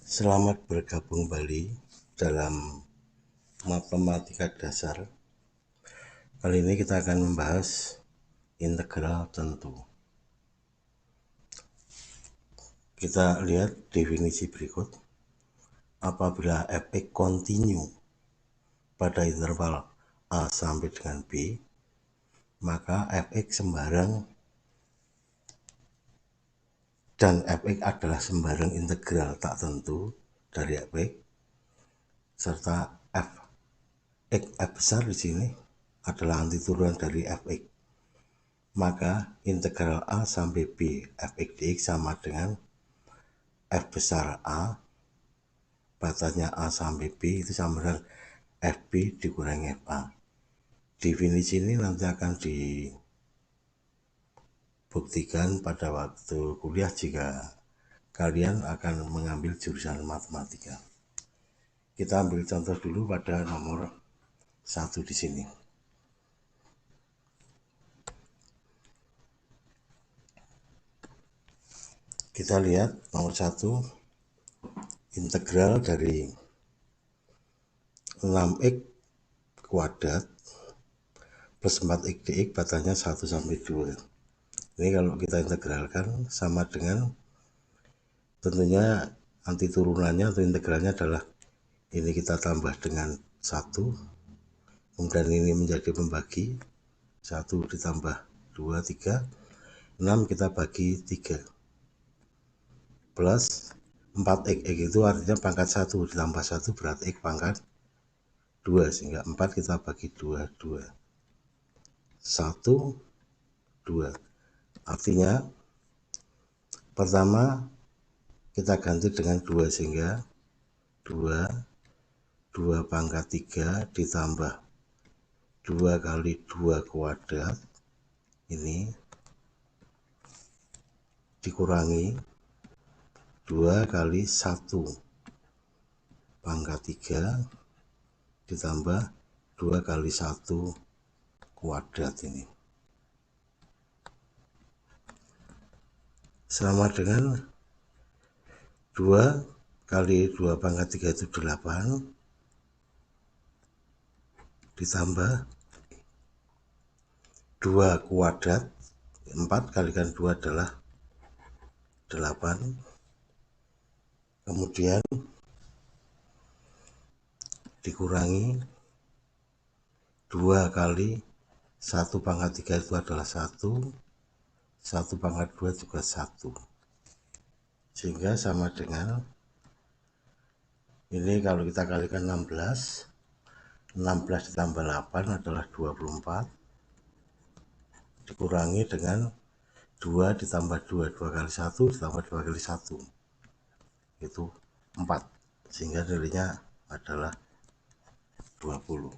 Selamat bergabung kembali dalam matematika dasar. Kali ini kita akan membahas integral tentu. Kita lihat definisi berikut. Apabila fx kontinu pada interval A sampai dengan B, maka fx sembarang dan fx adalah sembarang integral tak tentu dari fx serta f besar di sini adalah antiturunan dari fx. Maka integral A sampai B fx dx sama dengan f besar A, batasnya A sampai B itu sama dengan fb dikurangi fa. Definisi ini nanti akan dibuktikan pada waktu kuliah jika kalian akan mengambil jurusan matematika. Kita ambil contoh dulu pada nomor 1 di sini. Kita lihat nomor 1, integral dari 6x kuadrat plus 4x dx batasnya 1 sampai 2. Ini kalau kita integralkan sama dengan, tentunya anti turunannya atau integralnya adalah ini kita tambah dengan 1, kemudian ini menjadi pembagi 1 ditambah 2, 3, 6 kita bagi 3 plus 4x, itu artinya pangkat 1 ditambah 1 berarti x pangkat 2, sehingga 4 kita bagi 2, 2, 1, 2. Artinya pertama kita ganti dengan 2 sehingga 2 pangkat 3 ditambah 2 kali 2 kuadrat ini dikurangi 2 kali 1 pangkat 3 ditambah 2 kali 1 kuadrat ini sama dengan 2 kali 2 pangkat 3 itu 8 ditambah 2 kuadrat, 4 kalikan 2 adalah 8, kemudian dikurangi 2 kali 1 pangkat 3 itu adalah 1, 1 pangkat 2 juga 1, sehingga sama dengan ini kalau kita kalikan 16 ditambah 8 adalah 24, dikurangi dengan 2 ditambah 2, 2 kali 1 ditambah 2 kali 1 itu 4, sehingga nilainya adalah 20.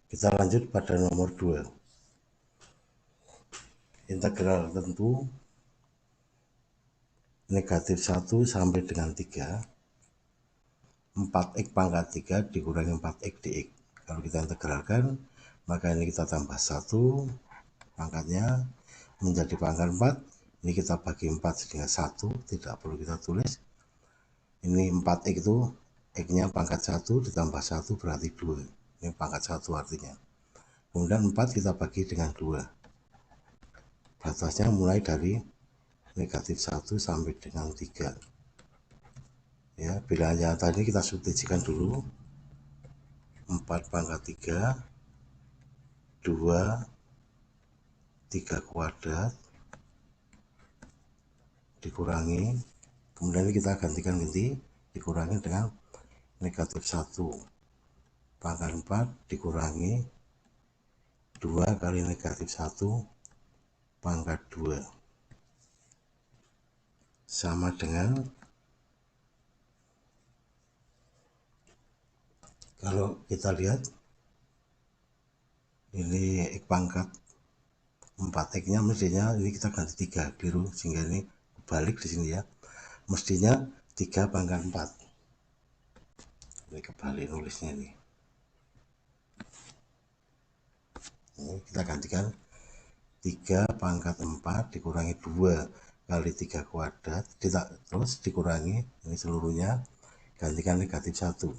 Kita lanjut pada nomor 2. Integral tentu negatif 1 sampai dengan 3, 4x pangkat 3 dikurangi 4x dx. Kalau kita integralkan, maka ini kita tambah 1 pangkatnya menjadi pangkat 4, ini kita bagi 4 sehingga 1, tidak perlu kita tulis. Ini 4x itu x-nya pangkat 1 ditambah 1 berarti 2, ini pangkat 1 artinya. Kemudian 4 kita bagi dengan 2, batasnya mulai dari negatif 1 sampai dengan 3. Ya, bilangannya tadi kita substitusikan dulu. 4 pangkat 3, 2, 3 kuadrat dikurangi, kemudian kita gantikan dikurangi dengan negatif 1 pangkat 4 dikurangi 2 kali negatif 1 pangkat 2 sama dengan, kalau kita lihat ini x pangkat 4, x-nya mestinya ini kita ganti 3 biru sehingga ini balik di sini ya, mestinya 3 pangkat 4, ini kebalik nulisnya ini kita gantikan 3 pangkat 4 dikurangi 2 kali 3 kuadrat terus dikurangi ini seluruhnya, gantikan negatif 1.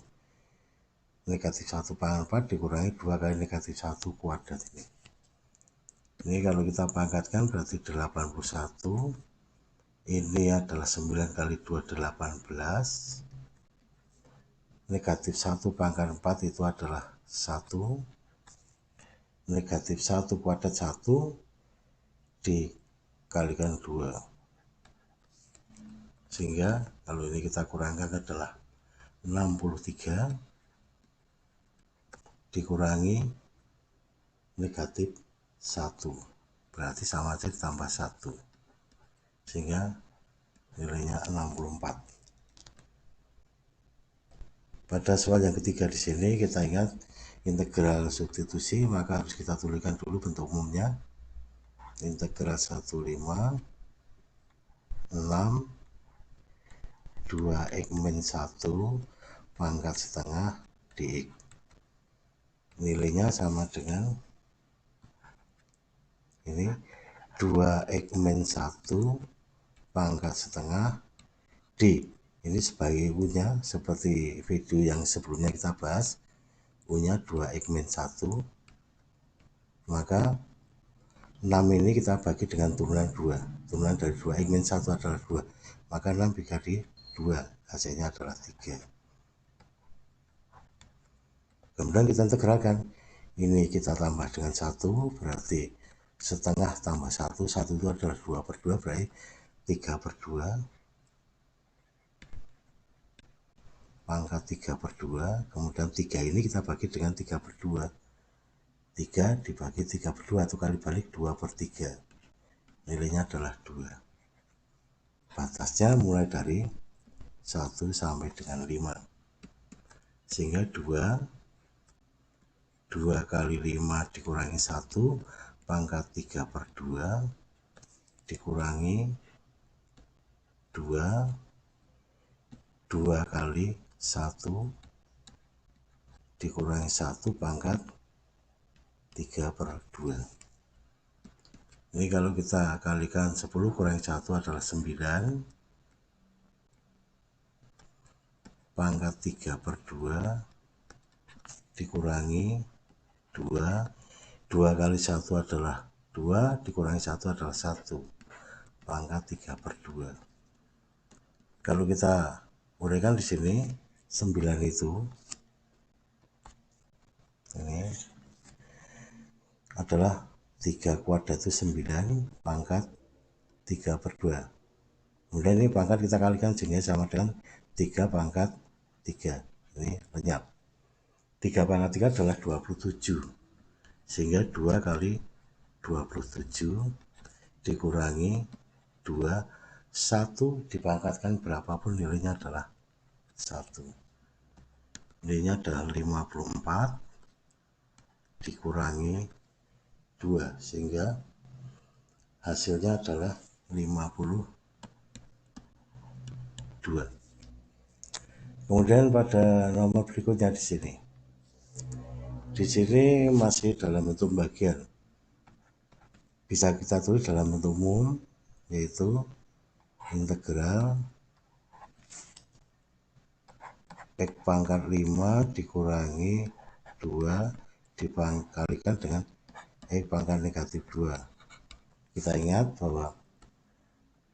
Negatif 1 pangkat 4 dikurangi 2 kali negatif 1 kuadrat ini. Ini kalau kita pangkatkan berarti 81. Ini adalah 9 kali 2 18. Negatif 1 pangkat 4 itu adalah 1. Negatif 1 kuadrat 1 dikalikan 2. Sehingga kalau ini kita kurangkan adalah 63 dikurangi negatif 1. Berarti sama aja ditambah 1. Sehingga nilainya 64. Pada soal yang ketiga di sini kita ingat integral substitusi, maka harus kita tuliskan dulu bentuk umumnya. Integral 15 6 2x min 1 pangkat setengah dx. Nilainya sama dengan ini 2x min 1 pangkat setengah d. Ini sebagai u-nya seperti video yang sebelumnya kita bahas, u-nya 2x min 1, maka 6 ini kita bagi dengan turunan 2. Turunan dari 2x min 1 adalah 2, maka 6 dikali 2 hasilnya adalah 3. Kemudian kita integralkan, ini kita tambah dengan 1, berarti setengah tambah 1, 1 itu adalah 2/2, berarti 3/2 pangkat 3/2. Kemudian 3 ini kita bagi dengan 3/2, 3 dibagi 3/2 atau kali balik 2/3, nilainya adalah 2. Batasnya mulai dari 1 sampai dengan 5, sehingga 2 kali 5 dikurangi 1 pangkat 3/2 dikurangi 2 kali 1 dikurangi 1 pangkat 3/2. Ini kalau kita kalikan 10 kurangi 1 adalah 9 pangkat 3/2 dikurangi 2 kali 1 adalah 2 dikurangi 1 adalah 1 pangkat 3/2. Kalau kita uraikan di sini 9 itu ini adalah 3 kuadrat itu 9 pangkat 3/2. Kemudian ini pangkat kita kalikan jadinya sama dengan 3 pangkat 3. Ini lenyap. 3 pangkat 3 adalah 27. Sehingga 2 kali 27 dikurangi 2, 1 dipangkatkan berapapun nilainya adalah 1. Nilainya adalah 54 dikurangi 2, sehingga hasilnya adalah 52. Kemudian pada nomor berikutnya di sini masih dalam bentuk bagian, bisa kita tulis dalam bentuk umum, yaitu integral x pangkat 5 dikurangi 2 dikalikan dengan x pangkat negatif 2. Kita ingat bahwa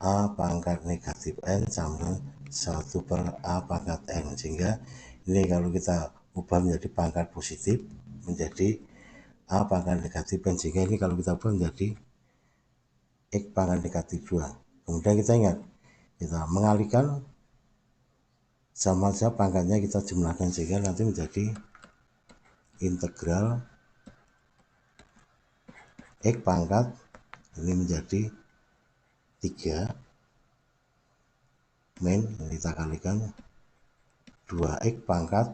a pangkat negatif n sama dengan 1/a pangkat n, sehingga ini kalau kita ubah menjadi pangkat positif menjadi a pangkat negatif n, sehingga ini kalau kita ubah menjadi x pangkat negatif 2. Kemudian kita ingat, kita mengalihkan sama saja pangkatnya kita jumlahkan, sehingga nanti menjadi integral x pangkat ini menjadi 3 min, kita kalikan 2x pangkat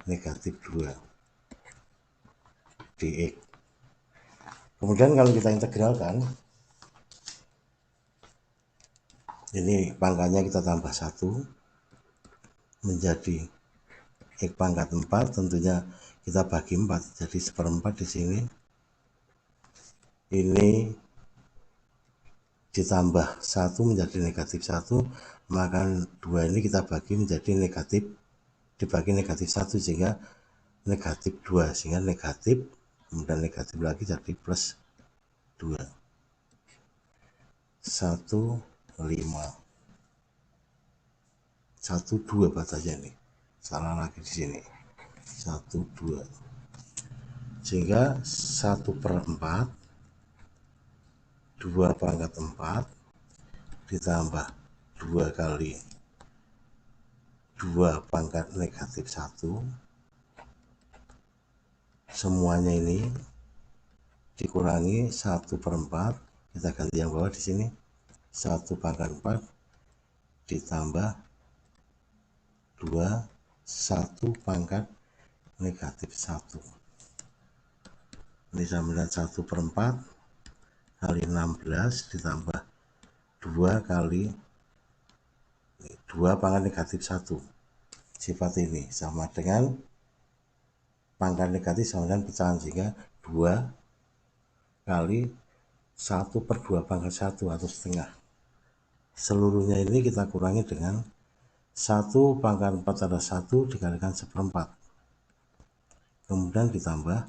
negatif 2 dx. Kemudian kalau kita integralkan, ini pangkatnya kita tambah 1 menjadi x pangkat 4, tentunya kita bagi 4 jadi 1/4 di sini. Ini ditambah 1 menjadi negatif 1, maka 2 ini kita bagi menjadi negatif, dibagi negatif 1 sehingga negatif 2, sehingga negatif kemudian negatif lagi jadi plus 2. 1, 5, 1, 2 bacanya ini, salah lagi di sini, 1, 2, sehingga 1/4 2 pangkat 4 ditambah 2 kali 2 pangkat negatif 1, semuanya ini dikurangi 1/4, kita ganti yang bawah di sini, 1 pangkat 4 ditambah 2 1 pangkat negatif 1. Ini sama dengan 1/4 kali 16 ditambah 2 kali 2 pangkat negatif 1. Sifat ini sama dengan pangkat negatif sama dengan pecahan, sehingga 2 kali 1/2 pangkat 1 atau setengah. Seluruhnya ini kita kurangi dengan 1 pangkat 4 adalah 1 dikalikan 1/4. Kemudian ditambah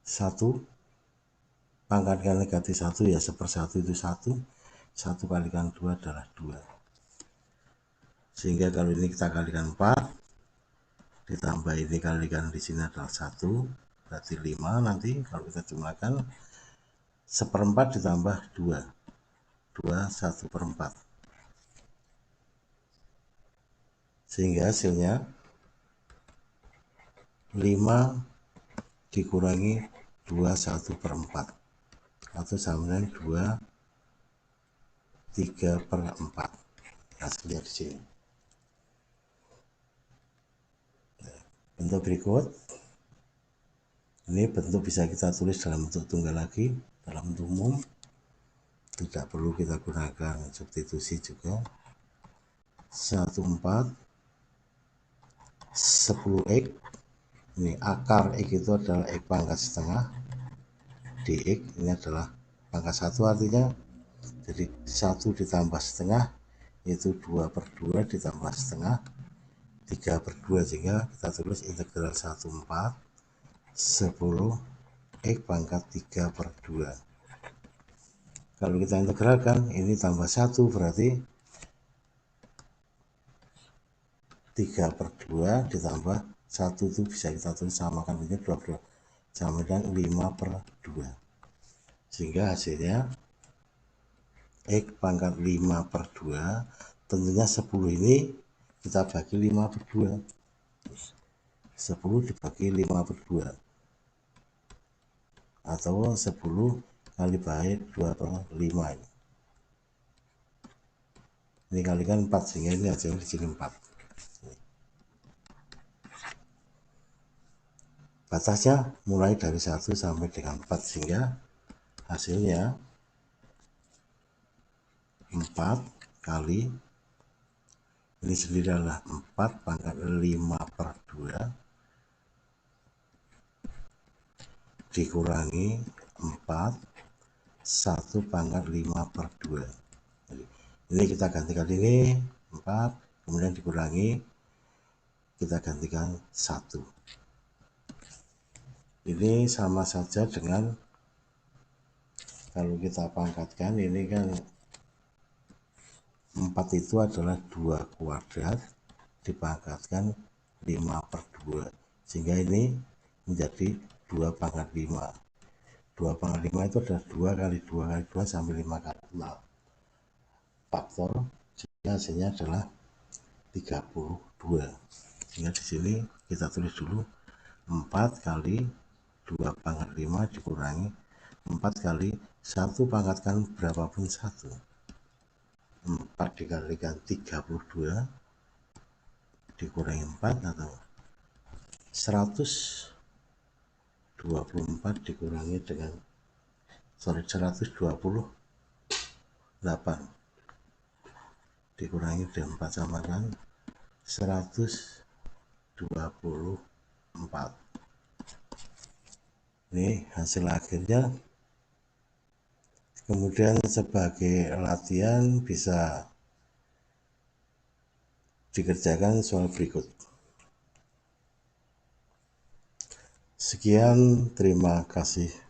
1 pangkat negatif 1 ya 1/1 itu 1, 1 kalikan 2 adalah 2. Sehingga kalau ini kita kalikan 4, ditambah ini kalikan di sini adalah 1, berarti 5. Nanti kalau kita jumlahkan 1/4 ditambah 2, 2 1/4. Sehingga hasilnya 5 dikurangi 2 1/4 atau sama dengan 2 3/4. Hasilnya di sini. Bentuk berikut ini bentuk bisa kita tulis dalam bentuk tunggal lagi, dalam bentuk umum, tidak perlu kita gunakan substitusi juga. 1/4 10x, ini akar x itu adalah x pangkat setengah, dx ini adalah pangkat 1, artinya jadi 1 ditambah setengah yaitu 2/2 ditambah setengah 3/2, sehingga kita tulis integral 1/4 10 x pangkat 3/2. Kalau kita integralkan ini tambah 1 berarti 3/2 ditambah 1 itu bisa kita tulis samakan, ini 2 sama dengan 5/2, sehingga hasilnya x pangkat 5/2, tentunya 10 ini kita bagi 5/2, 10 dibagi 5/2 atau 10 kali baik 2/5 ini kalikan 4, sehingga ini hasilnya di sini 4. Batasnya mulai dari 1 sampai dengan 4, sehingga hasilnya 4 kali ini sendiri adalah 4 pangkat 5/2 dikurangi 4 1 pangkat 5/2. Ini kita gantikan ini 4, kemudian dikurangi kita gantikan 1. Ini sama saja dengan kalau kita pangkatkan, ini kan 4 itu adalah 2 kuadrat dipangkatkan 5/2, sehingga ini menjadi 2 pangkat 5. 2 pangkat 5 itu adalah 2 kali 2 kali 2 sampai 5 kali 5 faktor, sehingga hasilnya adalah 32. Sehingga di sini kita tulis dulu 4 kali 2 pangkat 5 dikurangi 4 kali 1 pangkatkan berapapun 1, 4 dikalikan 32 dikurangi 4 atau 124 dikurangi dengan 128 dikurangi dengan 4 sama dengan 124. Ini hasil akhirnya Kemudian sebagai latihan bisa dikerjakan soal berikut. Sekian, terima kasih.